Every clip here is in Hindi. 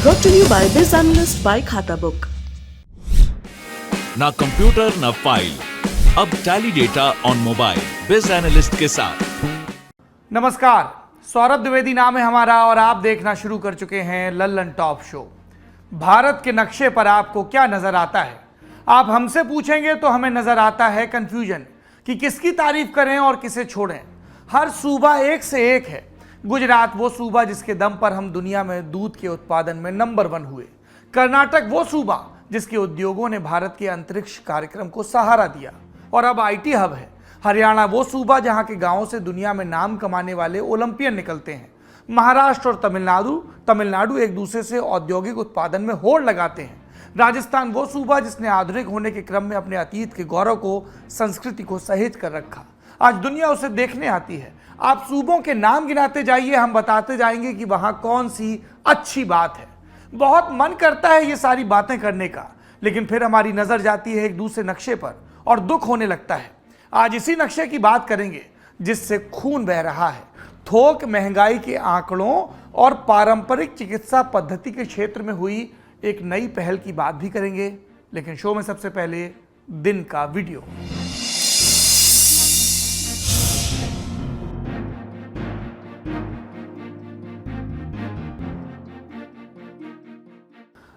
Brought to you by Biz Analyst by खाता बुक। ना कंप्यूटर ना फाइल, अब टैली डेटा ऑन मोबाइल बिज एनालिस्ट के साथ। नमस्कार, सौरभ द्विवेदी नाम है हमारा और आप देखना शुरू कर चुके हैं लल्लन टॉप शो। भारत के नक्शे पर आपको क्या नजर आता है? आप हमसे पूछेंगे तो हमें नजर आता है कंफ्यूजन कि किसकी तारीफ करें और किसे छोड़ें। हर सूबा एक से एक है। गुजरात वो सूबा जिसके दम पर हम दुनिया में दूध के उत्पादन में नंबर 1 हुए। कर्नाटक वो सूबा जिसके उद्योगों ने भारत के अंतरिक्ष कार्यक्रम को सहारा दिया और अब आईटी हब है। हरियाणा वो सूबा जहां के गांवों से दुनिया में नाम कमाने वाले ओलंपियन निकलते हैं। महाराष्ट्र और तमिलनाडु एक दूसरे से औद्योगिक उत्पादन में होड़ लगाते हैं। राजस्थान वो सूबा जिसने आधुनिक होने के क्रम में अपने अतीत के गौरव को, संस्कृति को सहेज कर रखा। आज दुनिया उसे देखने आती है। आप सूबों के नाम गिनाते जाइए, हम बताते जाएंगे कि वहां कौन सी अच्छी बात है। बहुत मन करता है ये सारी बातें करने का, लेकिन फिर हमारी नजर जाती है एक दूसरे नक्शे पर और दुख होने लगता है। आज इसी नक्शे की बात करेंगे जिससे खून बह रहा है। थोक महंगाई के आंकड़ों और पारंपरिक चिकित्सा पद्धति के क्षेत्र में हुई एक नई पहल की बात भी करेंगे। लेकिन शो में सबसे पहले दिन का वीडियो।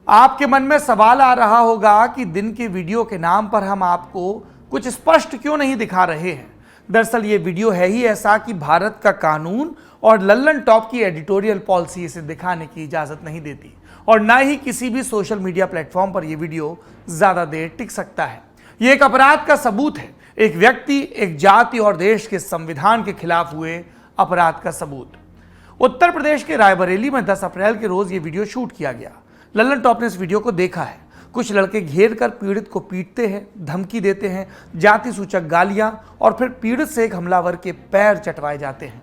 आपके मन में सवाल आ रहा होगा कि दिन के वीडियो के नाम पर हम आपको कुछ स्पष्ट क्यों नहीं दिखा रहे हैं। दरअसल ये वीडियो है ही ऐसा कि भारत का कानून और लल्लन टॉप की एडिटोरियल पॉलिसी इसे दिखाने की इजाजत नहीं देती और ना ही किसी भी सोशल मीडिया प्लेटफॉर्म पर यह वीडियो ज्यादा देर टिक सकता है। यह एक अपराध का सबूत है, एक व्यक्ति, एक जाति और देश के संविधान के खिलाफ हुए अपराध का सबूत। उत्तर प्रदेश के रायबरेली में 10 अप्रैल के रोज ये वीडियो शूट किया गया। लल्लन टॉप ने इस वीडियो को देखा है। कुछ लड़के घेर कर पीड़ित को पीटते हैं, धमकी देते हैं, जाति सूचक गालियां और फिर पीड़ित से एक हमलावर के पैर चटवाए जाते हैं।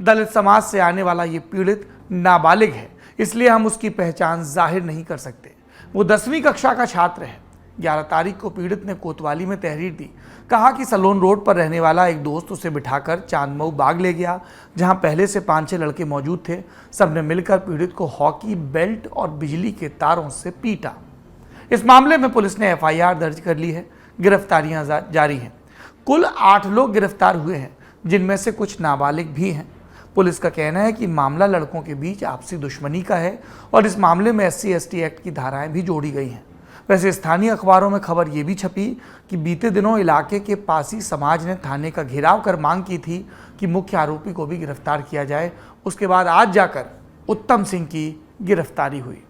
दलित समाज से आने वाला ये पीड़ित नाबालिग है, इसलिए हम उसकी पहचान जाहिर नहीं कर सकते। वो 10वीं कक्षा का छात्र है। 11 तारीख को पीड़ित ने कोतवाली में तहरीर दी। कहा कि सलोन रोड पर रहने वाला एक दोस्त उसे बिठाकर चांदमऊ बाग ले गया, जहां पहले से 5-6 लड़के मौजूद थे। सबने मिलकर पीड़ित को हॉकी बेल्ट और बिजली के तारों से पीटा। इस मामले में पुलिस ने एफआईआर दर्ज कर ली है। गिरफ्तारियां जारी हैं। कुल 8 लोग गिरफ्तार हुए हैं, जिनमें से कुछ नाबालिग भी हैं। पुलिस का कहना है कि मामला लड़कों के बीच आपसी दुश्मनी का है और इस मामले में SC/ST एक्ट की धाराएं भी जोड़ी गई हैं। वैसे स्थानीय अखबारों में खबर यह भी छपी कि बीते दिनों इलाके के पासी समाज ने थाने का घेराव कर मांग की थी कि मुख्य आरोपी को भी गिरफ्तार किया जाए। उसके बाद आज जाकर उत्तम सिंह की गिरफ्तारी हुई।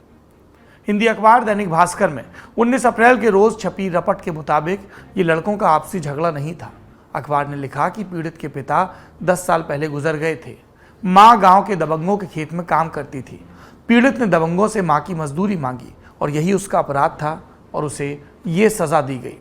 हिंदी अखबार दैनिक भास्कर में 19 अप्रैल के रोज छपी रपट के मुताबिक ये लड़कों का आपसी झगड़ा नहीं था। अखबार ने लिखा कि पीड़ित के पिता 10 साल पहले गुजर गए थे। मां गांव के दबंगों के खेत में काम करती थी। पीड़ित ने दबंगों से मां की मजदूरी मांगी और यही उसका अपराध था और उसे ये सजा दी गई।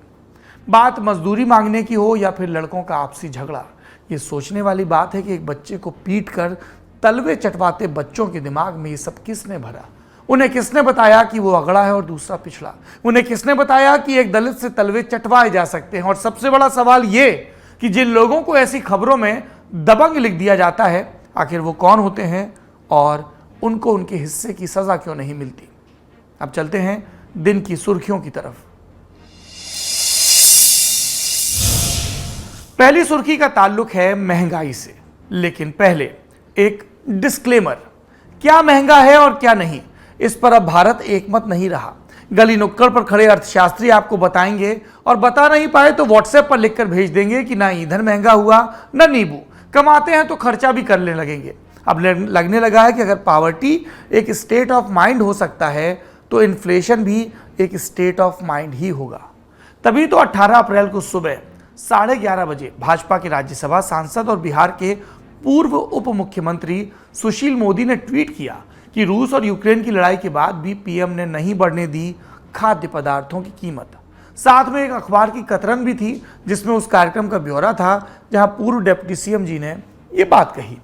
बात मजदूरी मांगने की हो या फिर लड़कों का आपसी झगड़ा, ये सोचने वाली बात है कि एक बच्चे को पीट कर तलवे चटवाते बच्चों के दिमाग में ये सब किसने भरा? उन्हें किसने बताया कि वो अगड़ा है और दूसरा पिछड़ा? उन्हें किसने बताया कि एक दलित से तलवे चटवाए जा सकते हैं? और सबसे बड़ा सवाल ये कि जिन लोगों को ऐसी खबरों में दबंग लिख दिया जाता है, आखिर वो कौन होते हैं और उनको उनके हिस्से की सजा क्यों नहीं मिलती? अब चलते हैं दिन की सुर्खियों की तरफ। पहली सुर्खी का ताल्लुक है महंगाई से, लेकिन पहले एक डिस्क्लेमर। क्या महंगा है और क्या नहीं, इस पर अब भारत एकमत नहीं रहा। गली नुक्कड़ पर खड़े अर्थशास्त्री आपको बताएंगे और बता नहीं पाए तो व्हाट्सएप पर लिखकर भेज देंगे कि ना ईंधन महंगा हुआ ना नींबू। कमाते हैं तो खर्चा भी करने लगेंगे। अब लगने लगा है कि अगर पॉवर्टी एक स्टेट ऑफ माइंड हो सकता है तो इन्फ्लेशन भी एक स्टेट ऑफ माइंड ही होगा। तभी तो 18 अप्रैल को सुबह 11:30 बजे भाजपा के राज्यसभा सांसद और बिहार के पूर्व उप मुख्यमंत्री सुशील मोदी ने ट्वीट किया कि रूस और यूक्रेन की लड़ाई के बाद भी पीएम ने नहीं बढ़ने दी खाद्य पदार्थों की कीमत। साथ में एक अखबार की कतरन भी थी जिसमें उस कार्यक्रम का ब्यौरा था जहां पूर्व डिप्टी सीएम जी ने ये बात कही।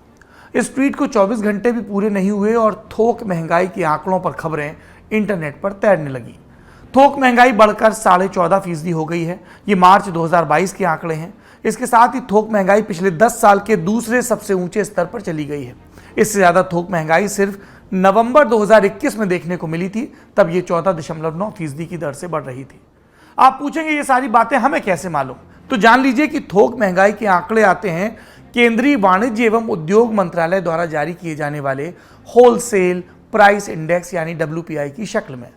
इस ट्वीट को 24 घंटे भी पूरे नहीं हुए और थोक महंगाई के आंकड़ों पर खबरें इंटरनेट पर तैरने लगी। थोक महंगाई बढ़कर 14.5% हो गई है। ये मार्च 2022 के आंकड़े हैं। इसके साथ ही थोक महंगाई पिछले 10 साल के दूसरे सबसे ऊंचे स्तर पर चली गई है। इससे ज़्यादा थोक महंगाई सिर्फ नवंबर 2021 में देखने को मिली थी, तब ये 14.9% की दर से बढ़ रही थी। आप पूछेंगे ये सारी बातें हमें कैसे मालूम, तो जान लीजिए कि थोक महंगाई के आंकड़े आते हैं केंद्रीय वाणिज्य एवं उद्योग मंत्रालय द्वारा जारी किए जाने वाले होलसेल प्राइस इंडेक्स यानी WPI की शक्ल में।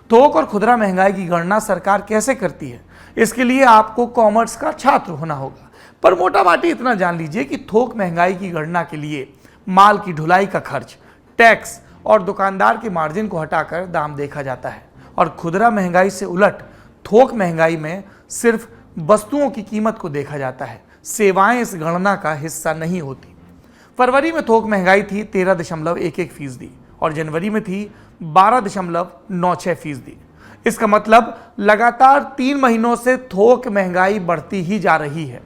थोक और खुदरा महंगाई की गणना सरकार कैसे करती है, इसके लिए आपको कॉमर्स का छात्र होना होगा, पर मोटा माटी इतना जान लीजिए कि थोक महंगाई की गणना के लिए माल की ढुलाई का खर्च, टैक्स और दुकानदार के मार्जिन को हटाकर दाम देखा जाता है। और खुदरा महंगाई से उलट थोक महंगाई में सिर्फ वस्तुओं की कीमत को देखा जाता है, सेवाएं इस गणना का हिस्सा नहीं होती। फरवरी में थोक महंगाई थी 13.11% और जनवरी में थी 12.96%। इसका मतलब लगातार 3 महीनों से थोक महंगाई बढ़ती ही जा रही है।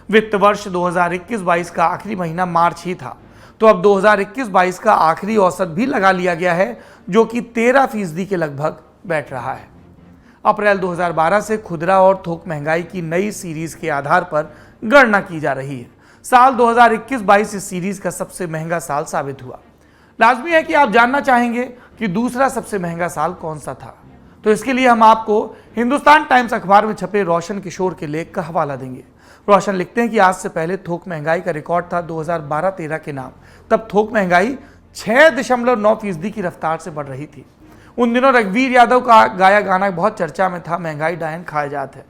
वित्त वर्ष 2021-22 का आखिरी महीना मार्च ही था, तो अब 2021-22 का आखिरी औसत भी लगा लिया गया है, जो कि 13% के लगभग बैठ रहा है। अप्रैल 2012 से खुदरा और थोक महंगाई की नई सीरीज के आधार पर गणना की जा रही है। साल 2021-22 इस सीरीज का सबसे महंगा साल साबित हुआ। लाजमी है कि आप जानना चाहेंगे कि दूसरा सबसे महंगा साल कौन सा था, तो इसके लिए हम आपको हिंदुस्तान टाइम्स अखबार में छपे रोशन किशोर के लेख का हवाला देंगे। रोशन लिखते हैं कि आज से पहले थोक महंगाई का रिकॉर्ड था 2012-13 के नाम। तब थोक महंगाई 6.9% की रफ्तार से बढ़ रही थी। उन दिनों रघुवीर यादव का गाया गाना बहुत चर्चा में था, महंगाई डायन खाए जात है।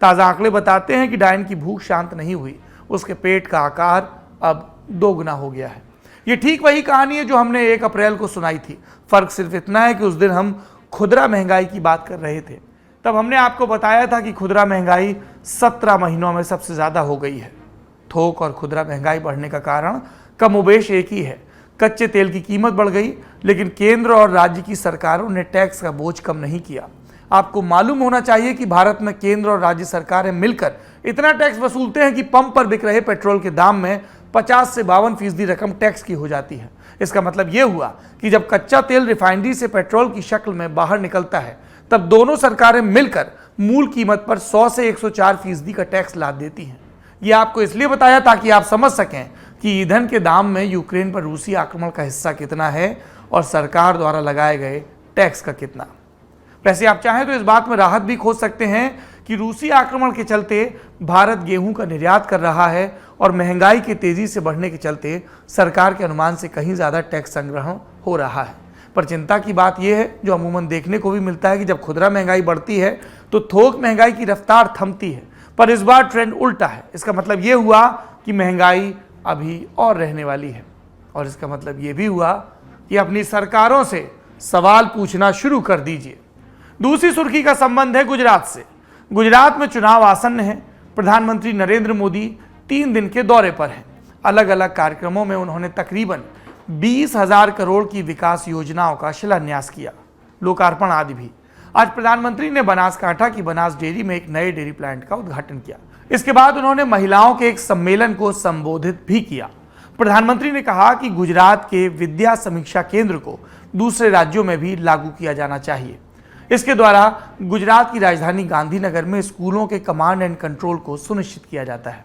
ताज़ा आंकड़े बताते हैं कि डायन की भूख शांत नहीं हुई, उसके पेट का आकार अब 2 गुना हो गया है। ये ठीक वही कहानी है जो हमने 1 अप्रैल को सुनाई थी। फर्क सिर्फ इतना है कि उस दिन हम खुदरा महंगाई की बात कर रहे थे। तब हमने आपको बताया था कि खुदरा महंगाई 17 महीनों में सबसे ज़्यादा हो गई है। थोक और खुदरा महंगाई बढ़ने का कारण कमोबेश एक ही है, कच्चे तेल की कीमत बढ़ गई, लेकिन केंद्र और राज्य की सरकारों ने टैक्स का बोझ कम नहीं किया। आपको मालूम होना चाहिए कि भारत में केंद्र और राज्य सरकारें मिलकर इतना टैक्स वसूलते हैं कि पंप पर बिक रहे पेट्रोल के दाम में 50 से 52% रकम टैक्स की हो जाती है। इसका मतलब यह हुआ कि जब कच्चा तेल रिफाइनरी से पेट्रोल की शक्ल में बाहर निकलता है, तब दोनों सरकारें मिलकर मूल कीमत पर 100 से 104% का टैक्स लाद देती हैं। यह आपको इसलिए बताया ताकि आप समझ सकें कि ईंधन के दाम में यूक्रेन पर रूसी आक्रमण का हिस्सा कितना है और सरकार द्वारा लगाए गए टैक्स का कितना। वैसे आप चाहें तो इस बात में राहत भी खोज सकते हैं कि रूसी आक्रमण के चलते भारत गेहूं का निर्यात कर रहा है और महंगाई के तेजी से बढ़ने के चलते सरकार के अनुमान से कहीं ज़्यादा टैक्स संग्रहण हो रहा है। पर चिंता की बात यह है, जो अमूमन देखने को भी मिलता है, कि जब खुदरा महंगाई बढ़ती है तो थोक महंगाई की रफ्तार थमती है। पर इस बार ट्रेंड उल्टा है। इसका मतलब ये हुआ कि महंगाई अभी और रहने वाली है, और इसका मतलब ये भी हुआ कि अपनी सरकारों से सवाल पूछना शुरू कर दीजिए। दूसरी सुर्खी का संबंध है गुजरात से। गुजरात में चुनाव आसन्न है। प्रधानमंत्री नरेंद्र मोदी 3 दिन के दौरे पर हैं। अलग अलग कार्यक्रमों में उन्होंने तकरीबन 20,000 करोड़ की विकास योजनाओं का शिलान्यास किया, लोकार्पण आदि भी। आज प्रधानमंत्री ने बनासकांठा की बनास डेयरी में एक नए डेयरी प्लांट का उद्घाटन किया। इसके बाद उन्होंने महिलाओं के एक सम्मेलन को संबोधित भी किया। प्रधानमंत्री ने कहा कि गुजरात के विद्या समीक्षा केंद्र को दूसरे राज्यों में भी लागू किया जाना चाहिए। इसके द्वारा गुजरात की राजधानी गांधीनगर में स्कूलों के कमांड एंड कंट्रोल को सुनिश्चित किया जाता है।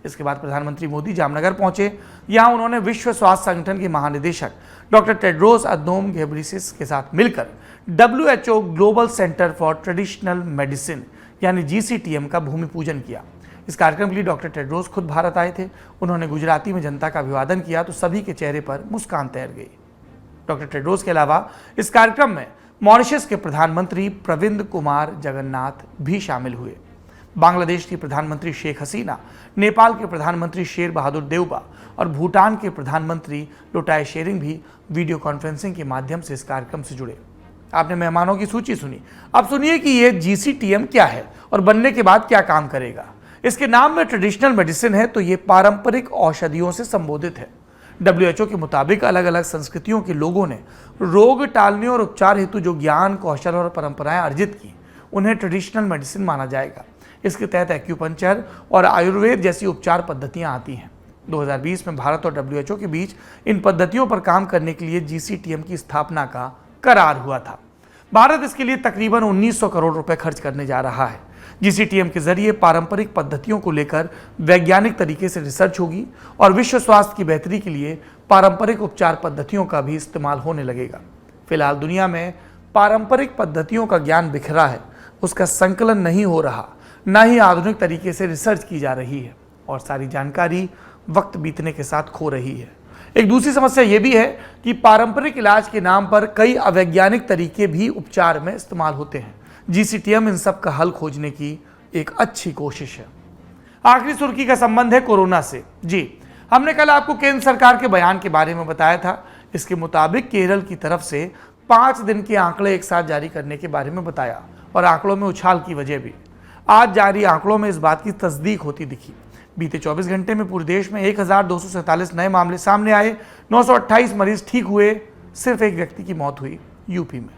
इसके बाद प्रधानमंत्री मोदी जामनगर पहुंचे। यहां उन्होंने विश्व स्वास्थ्य संगठन के महानिदेशक डॉक्टर टेड्रोस अधनोम घेब्रेयेसस के साथ मिलकर WHO global centre for traditional medicine यानी GCTM का भूमि पूजन किया। इस कार्यक्रम के लिए डॉक्टर टेड्रोस खुद भारत आए थे। उन्होंने गुजराती में जनता का अभिवादन किया तो सभी के चेहरे पर मुस्कान तैर गई। डॉक्टर टेड्रोस के अलावा इस कार्यक्रम में मॉरिशस के प्रधानमंत्री प्रविंद कुमार जगन्नाथ भी शामिल हुए। बांग्लादेश की प्रधानमंत्री शेख हसीना, नेपाल के प्रधानमंत्री शेर बहादुर देउबा और भूटान के प्रधानमंत्री लोटाय शेरिंग भी वीडियो कॉन्फ्रेंसिंग के माध्यम से इस कार्यक्रम से जुड़े। आपने मेहमानों की सूची सुनी, अब सुनिए कि ये GCTM क्या है और बनने के बाद क्या काम करेगा। इसके नाम में ट्रेडिशनल मेडिसिन है, तो ये पारंपरिक औषधियों से संबोधित है। WHO के मुताबिक अलग अलग संस्कृतियों के लोगों ने रोग टालने और उपचार हेतु जो ज्ञान, कौशल और परंपराएं अर्जित की, उन्हें ट्रेडिशनल मेडिसिन माना जाएगा। इसके तहत एक्यूपंक्चर और आयुर्वेद जैसी उपचार पद्धतियां आती हैं। 2020 में भारत और WHO के बीच इन पद्धतियों पर काम करने के लिए GCTM की स्थापना का करार हुआ था। भारत इसके लिए तकरीबन 1900 करोड़ रुपए खर्च करने जा रहा है। GCTM के जरिए पारंपरिक पद्धतियों को लेकर वैज्ञानिक तरीके से रिसर्च होगी और विश्व स्वास्थ्य की बेहतरी के लिए पारंपरिक उपचार पद्धतियों का भी इस्तेमाल होने लगेगा। फिलहाल दुनिया में पारंपरिक पद्धतियों का ज्ञान बिखरा है, उसका संकलन नहीं हो रहा, ना ही आधुनिक तरीके से रिसर्च की जा रही है और सारी जानकारी वक्त बीतने के साथ खो रही है। एक दूसरी समस्या यह भी है कि पारंपरिक इलाज के नाम पर कई अवैज्ञानिक तरीके भी उपचार में इस्तेमाल होते हैं। जीसीटीएम इन सब का हल खोजने की एक अच्छी कोशिश है। आखिरी सुर्खी का संबंध है कोरोना से। जी, हमने कल आपको केंद्र सरकार के बयान के बारे में बताया था। इसके मुताबिक केरल की तरफ से 5 दिन के आंकड़े एक साथ जारी करने के बारे में बताया और आंकड़ों में उछाल की वजह भी। आज जारी आंकड़ों में इस बात की तस्दीक होती दिखी। बीते 24 घंटे में पूरे देश में 1247 नए मामले सामने आए, 928 मरीज ठीक हुए, सिर्फ एक व्यक्ति की मौत हुई यूपी में।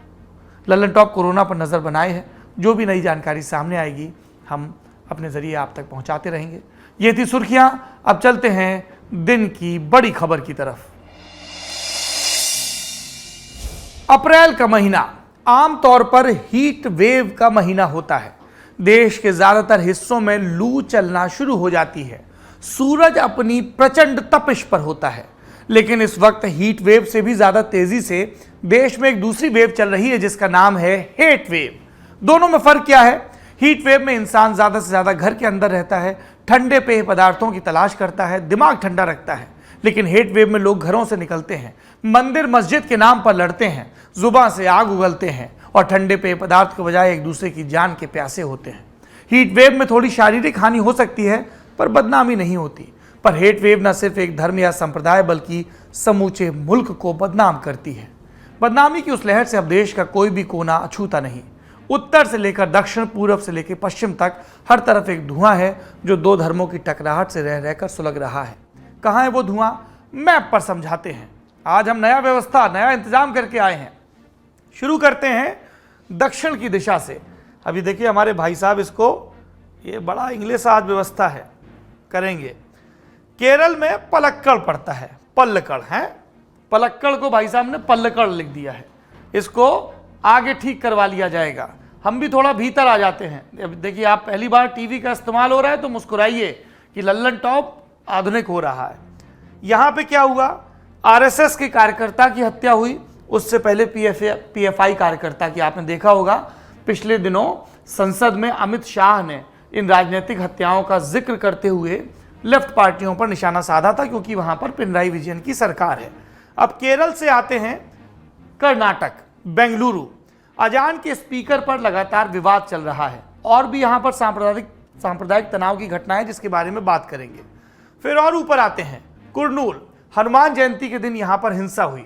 लल्लन टॉप कोरोना पर नजर बनाए है। जो भी नई जानकारी सामने आएगी हम अपने जरिए आप तक पहुंचाते रहेंगे। ये थी सुर्खियां। अब चलते हैं दिन की बड़ी खबर की तरफ। अप्रैल का महीना आमतौर पर हीट वेव का महीना होता है। देश के ज्यादातर हिस्सों में लू चलना शुरू हो जाती है। सूरज अपनी प्रचंड तपिश पर होता है। लेकिन इस वक्त हीट वेव से भी ज्यादा तेजी से देश में एक दूसरी वेव चल रही है जिसका नाम है हेट वेव। दोनों में फर्क क्या है? हीट वेव में इंसान ज्यादा से ज्यादा घर के अंदर रहता है, ठंडे पेय पदार्थों की तलाश करता है, दिमाग ठंडा रखता है। लेकिन हेट वेव में लोग घरों से निकलते हैं, मंदिर मस्जिद के नाम पर लड़ते हैं, जुबान से आग उगलते हैं और ठंडे पेय पदार्थ के बजाय एक दूसरे की जान के प्यासे होते हैं। हीट वेव में थोड़ी शारीरिक हानि हो सकती है पर बदनामी नहीं होती। पर हेट वेव न सिर्फ एक धर्म या संप्रदाय बल्कि समूचे मुल्क को बदनाम करती है। बदनामी की उस लहर से अब देश का कोई भी कोना अछूता नहीं। उत्तर से लेकर दक्षिण, पूर्व से लेकर पश्चिम तक हर तरफ एक धुआं है जो दो धर्मों की टकराहट से रह रहकर सुलग रहा है। कहाँ है वो धुआं? मैप पर समझाते हैं। आज हम नया व्यवस्था, नया इंतजाम करके आए हैं। शुरू करते हैं दक्षिण की दिशा से। अभी देखिए हमारे भाई साहब इसको, ये बड़ा इंग्लिश आज व्यवस्था है, करेंगे। केरल में पलक्कड़ पड़ता है, पल्लकड़ है, पलक्कड़ को भाई साहब ने पल्लकड़ लिख दिया है। इसको आगे ठीक करवा लिया जाएगा। हम भी थोड़ा भीतर आ जाते हैं। अब देखिए, आप पहली बार टीवी का इस्तेमाल हो रहा है तो मुस्कुराइए कि लल्लन टॉप आधुनिक हो रहा है। यहां पे क्या हुआ? आरएसएस के कार्यकर्ता की हत्या हुई। उससे पहले पीएफआई कार्यकर्ता की आपने देखा होगा। पिछले दिनों संसद में अमित शाह ने इन राजनीतिक हत्याओं का जिक्र करते हुए लेफ्ट पार्टियों पर निशाना साधा था क्योंकि वहां पर पिनराई विजयन की सरकार है। अब केरल से आते हैं कर्नाटक, बेंगलुरु। अजान के स्पीकर पर लगातार विवाद चल रहा है और भी यहां पर सांप्रदायिक तनाव की घटनाएं जिसके बारे में बात करेंगे। फिर और ऊपर आते हैं कुर्नूल। हनुमान जयंती के दिन यहां पर हिंसा हुई।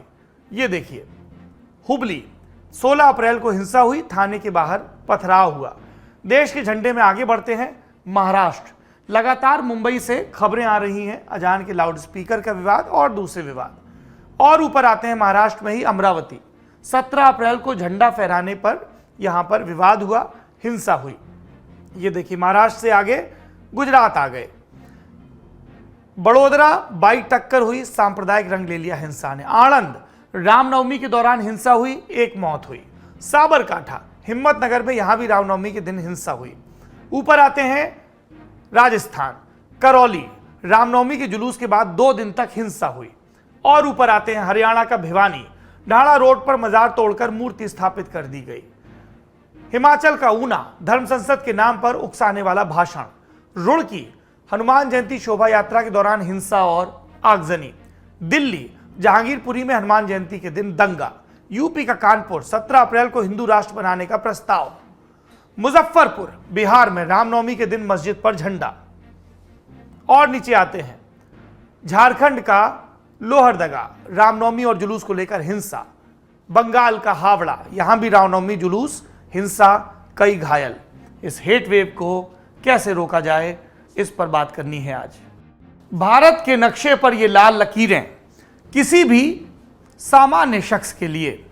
ये देखिए, हुबली 16 अप्रैल को हिंसा हुई, थाने के बाहर पथराव हुआ। देश के झंडे में आगे बढ़ते हैं महाराष्ट्र। लगातार मुंबई से खबरें आ रही हैं, अजान के लाउडस्पीकर का विवाद और दूसरे विवाद। और ऊपर आते हैं महाराष्ट्र में ही अमरावती। 17 अप्रैल को झंडा फहराने पर यहां पर विवाद हुआ, हिंसा हुई। ये देखिए, महाराष्ट्र से आगे गुजरात आ गए। बड़ोदरा बाइक टक्कर हुई, सांप्रदायिक रंग ले लिया हिंसा ने। आणंद रामनवमी के दौरान हिंसा हुई, एक मौत हुई। साबरकांठा, हिम्मतनगर में यहां भी रामनवमी के दिन हिंसा हुई। ऊपर आते हैं राजस्थान, करौली। रामनवमी के जुलूस के बाद 2 दिन तक हिंसा हुई। और ऊपर आते हैं हरियाणा का भिवानी। ढाणा रोड पर मजार तोड़कर मूर्ति स्थापित कर दी गई। हिमाचल का ऊना, धर्म संसद के नाम पर उकसाने वाला भाषण। रुड़की, हनुमान जयंती शोभा यात्रा के दौरान हिंसा और आगजनी। दिल्ली, जहांगीरपुरी में हनुमान जयंती के दिन दंगा। यूपी का कानपुर, 17 अप्रैल को हिंदू राष्ट्र बनाने का प्रस्ताव। मुजफ्फरपुर, बिहार में रामनवमी के दिन मस्जिद पर झंडा। और नीचे आते हैं झारखंड का लोहरदगा, रामनवमी और जुलूस को लेकर हिंसा। बंगाल का हावड़ा, यहां भी रामनवमी जुलूस, हिंसा, कई घायल। इस हेट वेव को कैसे रोका जाए, इस पर बात करनी है आज। भारत के नक्शे पर ये लाल लकीरें किसी भी सामान्य शख्स के लिए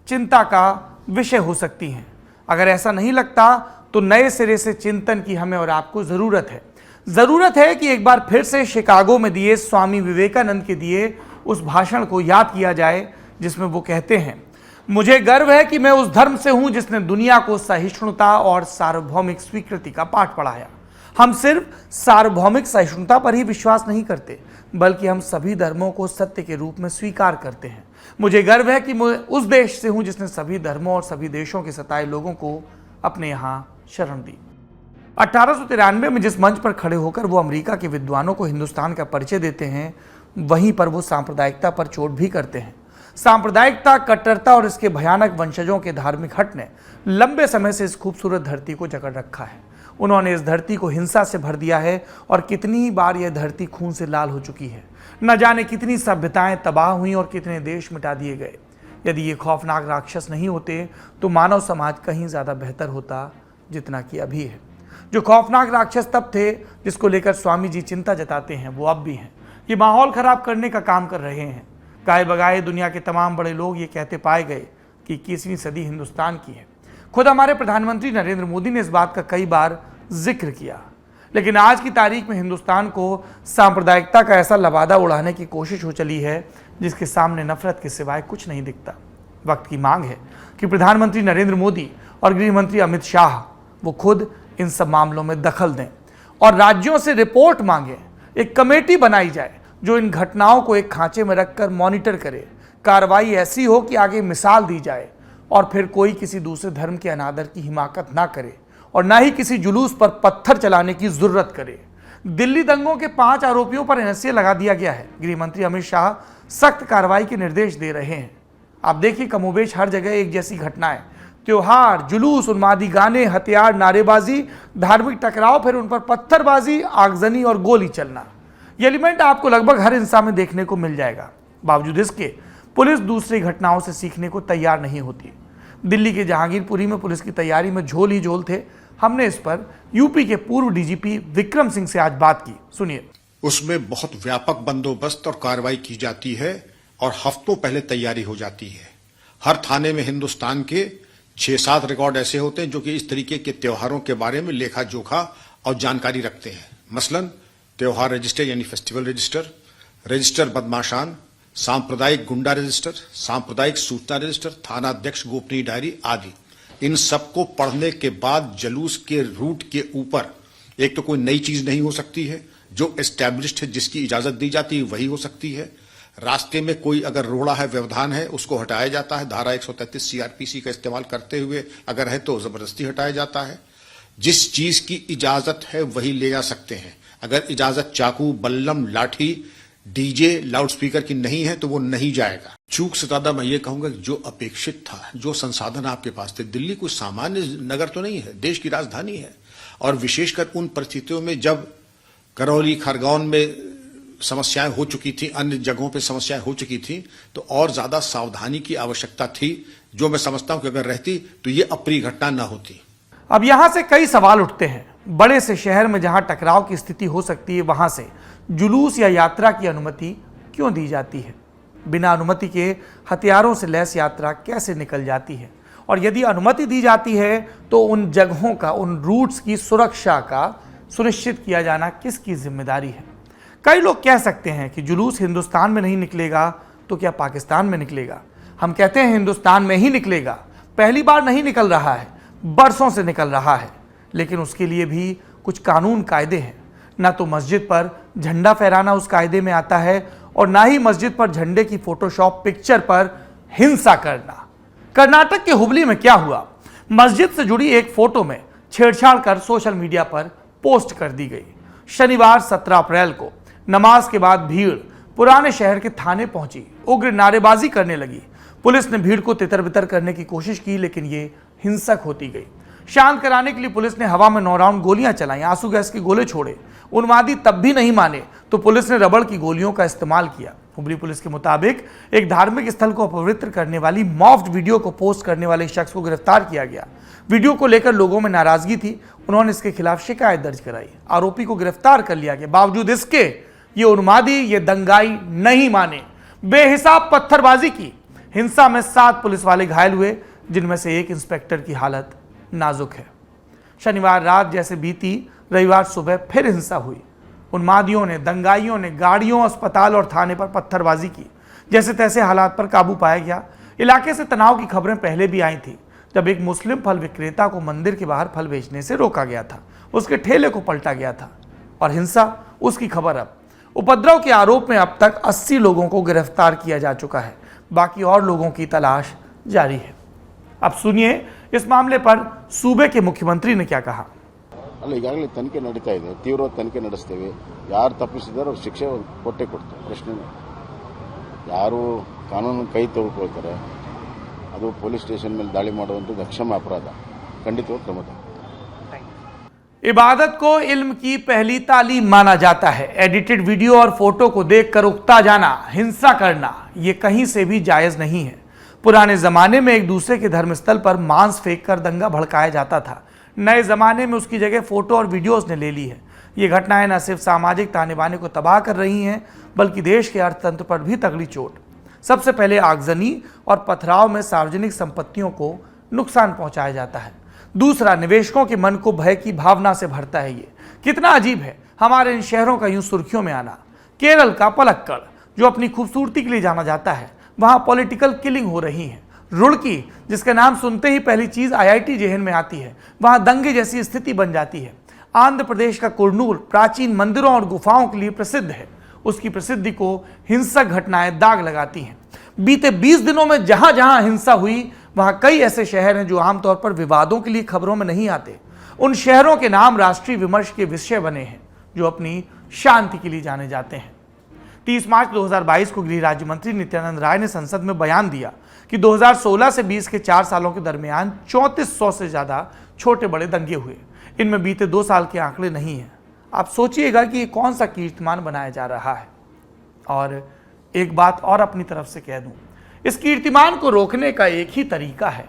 चिंता का विषय हो सकती हैं। अगर ऐसा नहीं लगता तो नए सिरे से चिंतन की हमें और आपको जरूरत है कि एक बार फिर से शिकागो में दिए स्वामी विवेकानंद के दिए उस भाषण को याद किया जाए जिसमें वो कहते हैं, मुझे गर्व है कि मैं उस धर्म से हूं जिसने दुनिया को सहिष्णुता और सार्वभौमिक स्वीकृति का पाठ पढ़ाया। हम सिर्फ सार्वभौमिक सहिष्णुता पर ही विश्वास नहीं करते, बल्कि हम सभी धर्मों को सत्य के रूप में स्वीकार करते हैं। मुझे गर्व है कि मैं उस देश से हूं जिसने सभी धर्मों और सभी देशों के सताए लोगों को अपने यहां शरण दी। 1893 में जिस मंच पर खड़े होकर वो अमेरिका के विद्वानों को हिंदुस्तान का परिचय देते हैं, वहीं पर वो सांप्रदायिकता पर चोट भी करते हैं। सांप्रदायिकता, कट्टरता और इसके भयानक वंशजों के धार्मिक हट ने लंबे समय से इस खूबसूरत धरती को जकड़ रखा है। उन्होंने इस धरती को हिंसा से भर दिया है और कितनी ही बार यह धरती खून से लाल हो चुकी है। न जाने कितनी सभ्यताएं तबाह हुई और कितने देश मिटा दिए गए। यदि ये खौफनाक राक्षस नहीं होते तो मानव समाज कहीं ज्यादा बेहतर होता जितना कि अभी है। जो खौफनाक राक्षस तब थे जिसको लेकर स्वामी जी चिंता जताते हैं, वो अब भी हैं। ये माहौल खराब करने का काम कर रहे हैं। गाए बगाए दुनिया के तमाम बड़े लोग ये कहते पाए गए कि 21वीं सदी हिंदुस्तान की है। खुद हमारे प्रधानमंत्री नरेंद्र मोदी ने इस बात का कई बार जिक्र किया, लेकिन आज की तारीख में हिंदुस्तान को सांप्रदायिकता का ऐसा लबादा उड़ाने की कोशिश हो चली है जिसके सामने नफरत के सिवाय कुछ नहीं दिखता। वक्त की मांग है कि प्रधानमंत्री नरेंद्र मोदी और गृह मंत्री अमित शाह वो खुद इन सब मामलों में दखल दें और राज्यों से रिपोर्ट मांगे। एक कमेटी बनाई जाए जो इन घटनाओं को एक खांचे में रखकर मॉनिटर करे। कार्रवाई ऐसी हो कि आगे मिसाल दी जाए और फिर कोई किसी दूसरे धर्म के अनादर की हिमाकत ना करे और ना ही किसी जुलूस पर पत्थर चलाने की जरूरत करे। दिल्ली दंगों के 5 आरोपियों पर एनएसए लगा दिया गया है। गृह मंत्री अमित शाह सख्त कार्रवाई के निर्देश दे रहे हैं। आप देखिए, कमोबेश हर जगह एक जैसी घटनाएं, त्योहार, जुलूस, उन्मादी गाने, हथियार, नारेबाजी, धार्मिक टकराव, फिर उन पर पत्थरबाजी, आगजनी और गोली चलना। ये एलिमेंट आपको लगभग हर हिंसा में देखने को मिल जाएगा। बावजूद इसके पुलिस दूसरी घटनाओं से सीखने को तैयार नहीं होती। दिल्ली के जहांगीरपुरी में पुलिस की तैयारी में झोल ही झोल थे। हमने इस पर यूपी के पूर्व डीजीपी विक्रम सिंह से आज बात की, सुनिए। उसमें बहुत व्यापक बंदोबस्त और कार्रवाई की जाती है और हफ्तों पहले तैयारी हो जाती है। हर थाने में हिंदुस्तान के 6-7 रिकॉर्ड ऐसे होते हैं जो कि इस तरीके के त्योहारों के बारे में लेखा जोखा और जानकारी रखते हैं। मसलन त्योहार रजिस्टर यानी फेस्टिवल रजिस्टर, रजिस्टर बदमाशान, सांप्रदायिक गुंडा रजिस्टर, सांप्रदायिक सूचना रजिस्टर, थाना अध्यक्ष गोपनीय डायरी आदि। इन सबको पढ़ने के बाद जुलूस के रूट के ऊपर एक तो कोई नई चीज नहीं हो सकती है, जो एस्टैब्लिश्ड है, जिसकी इजाजत दी जाती है वही हो सकती है। रास्ते में कोई अगर रोड़ा है, व्यवधान है, उसको हटाया जाता है। धारा 133 सीआरपीसी का इस्तेमाल करते हुए अगर है तो जबरदस्ती हटाया जाता है। जिस चीज की इजाजत है वही ले जा सकते हैं। अगर इजाजत चाकू, बल्लम, लाठी, डीजे, लाउडस्पीकर की नहीं है तो वो नहीं जाएगा। चूक से ज्यादा मैं ये कहूंगा कि जो अपेक्षित था, जो संसाधन आपके पास थे, दिल्ली कोई सामान्य नगर तो नहीं है, देश की राजधानी है। और विशेषकर उन परिस्थितियों में जब करौली, खरगोन में समस्याएं हो चुकी थी, अन्य जगहों पे समस्याएं हो चुकी थी, तो और ज्यादा सावधानी की आवश्यकता थी, जो मैं समझता हूं कि अगर रहती तो ये अप्रिय घटना न होती। अब यहां से कई सवाल उठते हैं। बड़े से शहर में जहां टकराव की स्थिति हो सकती है, वहां से जुलूस या यात्रा की अनुमति क्यों दी जाती है? बिना अनुमति के हथियारों से लैस यात्रा कैसे निकल जाती है? और यदि अनुमति दी जाती है तो उन जगहों का, उन रूट्स की सुरक्षा का सुनिश्चित किया जाना किसकी जिम्मेदारी है? कई लोग कह सकते हैं कि जुलूस हिंदुस्तान में नहीं निकलेगा तो क्या पाकिस्तान में निकलेगा? हम कहते हैं हिंदुस्तान में ही निकलेगा। पहली बार नहीं निकल रहा है, बरसों से निकल रहा है, लेकिन उसके लिए भी कुछ कानून कायदे हैं। ना तो मस्जिद पर झंडा फहराना उस कायदे में आता है और ना ही मस्जिद पर झंडे की फोटोशॉप पिक्चर पर हिंसा करना। कर्नाटक के हुबली में क्या हुआ? मस्जिद से जुड़ी एक फोटो में छेड़छाड़ कर सोशल मीडिया पर पोस्ट कर दी गई। शनिवार 17 अप्रैल को नमाज के बाद भीड़ पुराने शहर के थाने पहुंची, उग्र नारेबाजी करने लगी। पुलिस ने भीड़ को तितर बितर करने की कोशिश की, लेकिन ये हिंसक होती गई। शांत कराने के लिए पुलिस ने हवा में 9 राउंड गोलियां चलाई, आंसू गैस के गोले छोड़े। उन्मादी तब भी नहीं माने तो पुलिस ने रबड़ की गोलियों का इस्तेमाल किया। हुबली पुलिस के मुताबिक एक धार्मिक स्थल को अपवित्र करने वाली मॉफ्ड वीडियो को पोस्ट करने वाले शख्स को गिरफ्तार किया गया। वीडियो को लेकर लोगों में नाराजगी थी, उन्होंने इसके खिलाफ शिकायत दर्ज कराई। आरोपी को गिरफ्तार कर लिया गया। बावजूद इसके ये उन्मादी, ये दंगाई नहीं माने, बेहिसाब पत्थरबाजी की। हिंसा में 7 पुलिस वाले घायल हुए, जिनमें से एक इंस्पेक्टर की हालत नाजुक है। शनिवार रात जैसे बीती, रविवार सुबह फिर हिंसा हुई। उन्मादियों ने, दंगाइयों ने गाड़ियों, अस्पताल और थाने पर पत्थरबाजी की। जैसे तैसे हालात पर काबू पाया गया। इलाके से तनाव की खबरें पहले भी आई थी। जब एक मुस्लिम फल विक्रेता को मंदिर के बाहर फल बेचने से रोका गया था, उसके ठेले को पलटा गया था और हिंसा उसकी खबर। अब उपद्रव के आरोप में अब तक 80 लोगों को गिरफ्तार किया जा चुका है, बाकी और लोगों की तलाश जारी है। अब सुनिए इस मामले पर सूबे के मुख्यमंत्री ने क्या कहा। ಅಲ್ಲ, ಈಗಾಗಲೇ ತನಿಖೆ ನಡೀತಾ ಇದೆ, ತೀವ್ರವಾದ ತನಿಖೆ ನಡೆಸ್ತೇವೆ. ಯಾರು ತಪ್ಪಿಸಿದಾರೋ ಅವ್ರ ಶಿಕ್ಷೆ ಕೊಟ್ಟೇ ಕೊಡ್ತಾರೆ, ಪ್ರಶ್ನೆ. ಯಾರು ಕಾನೂನು ಕೈ ತೊಳ್ಕೊಳ್ತಾರೆ, ಅದು ಪೊಲೀಸ್ ಸ್ಟೇಷನ್ ಮೇಲೆ ದಾಳಿ ಮಾಡುವಂಥದ್ದು ಅಕ್ಷಮ್ಯ ಅಪರಾಧ, ಖಂಡಿತವಾಗಿ ಕ್ರಮ ತಗೊಳ್ತಾರೆ. इबादत को इल्म की पहली तालीम माना जाता है। एडिटेड वीडियो और फोटो को देखकर उकता जाना, हिंसा करना, ये कहीं से भी जायज नहीं है। पुराने जमाने में एक दूसरे के धर्मस्थल पर मांस फेंक कर दंगा भड़काया जाता था। नए जमाने में उसकी जगह फोटो और वीडियोस ने ले ली है। ये घटनाएं न सिर्फ सामाजिक ताने बाने को तबाह कर रही हैं, बल्कि देश के अर्थतंत्र पर भी तगड़ी चोट। सबसे पहले आगजनी और पथराव में सार्वजनिक संपत्तियों को नुकसान पहुंचाया जाता है। दूसरा, निवेशकों के मन को भय की भावना से भरता है। ये कितना अजीब है हमारे इन शहरों का यूं सुर्खियों में आना। केरल का पलक्कड़, जो अपनी खूबसूरती के लिए जाना जाता है, वहां पॉलिटिकल किलिंग हो रही है। रुड़की, जिसका नाम सुनते ही पहली चीज IIT जेहन में आती है, वहां दंगे जैसी स्थिति बन जाती है। आंध्र प्रदेश का कुर्नूल प्राचीन मंदिरों और गुफाओं के लिए प्रसिद्ध है। उसकी प्रसिद्धि को हिंसक घटनाएं दाग लगाती हैं। बीते 20 दिनों में जहां जहां हिंसा हुई, वहां कई ऐसे शहर हैं जो आमतौर पर विवादों के लिए खबरों में नहीं आते। उन शहरों के नाम राष्ट्रीय विमर्श के विषय बने हैं, जो अपनी शांति के लिए जाने जाते हैं। 30 मार्च 2022 को गृह राज्य मंत्री नित्यानंद राय ने संसद में बयान दिया कि 2016 से 20 के 4 सालों के दरमियान 3400 से ज्यादा छोटे बड़े दंगे हुए। इनमें बीते 2 साल के आंकड़े नहीं हैं। आप सोचिएगा कि ये कौन सा कीर्तिमान बनाया जा रहा है। और एक बात और अपनी तरफ से कह दूं, इस कीर्तिमान को रोकने का एक ही तरीका है।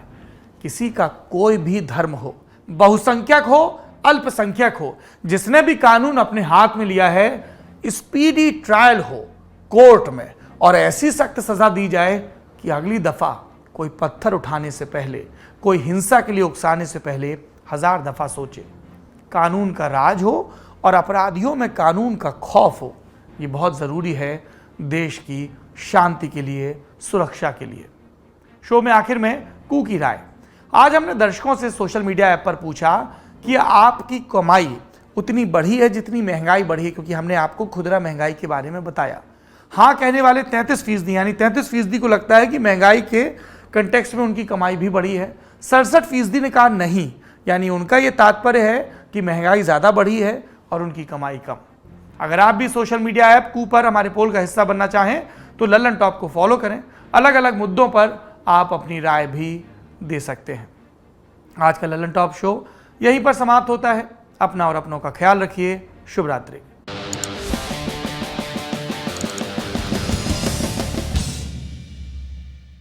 किसी का कोई भी धर्म हो, बहुसंख्यक हो, अल्पसंख्यक हो, जिसने भी कानून अपने हाथ में लिया है, स्पीडी ट्रायल हो कोर्ट में और ऐसी सख्त सजा दी जाए कि अगली दफा कोई पत्थर उठाने से पहले, कोई हिंसा के लिए उकसाने से पहले 1000 दफा सोचे। कानून का राज हो और अपराधियों में कानून का खौफ हो। ये बहुत जरूरी है देश की शांति के लिए, सुरक्षा के लिए। शो में आखिर में कू की राय। आज हमने दर्शकों से सोशल मीडिया ऐप पर पूछा कि आपकी कमाई उतनी बढ़ी है जितनी महंगाई बढ़ी है, क्योंकि हमने आपको खुदरा महंगाई के बारे में बताया। हाँ कहने वाले 33%, यानी 33% को लगता है कि महंगाई के कंटेक्स्ट में उनकी कमाई भी बढ़ी है। 67% ने कहा नहीं, यानी उनका ये तात्पर्य है कि महंगाई ज़्यादा बढ़ी है और उनकी कमाई कम। अगर आप भी सोशल मीडिया ऐप कू पर हमारे पोल का हिस्सा बनना चाहें तो लल्लन टॉप को फॉलो करें। अलग अलग मुद्दों पर आप अपनी राय भी दे सकते हैं। आज का लल्लन टॉप शो यहीं पर समाप्त होता है। अपना और अपनों का ख्याल रखिए। शुभ रात्रि।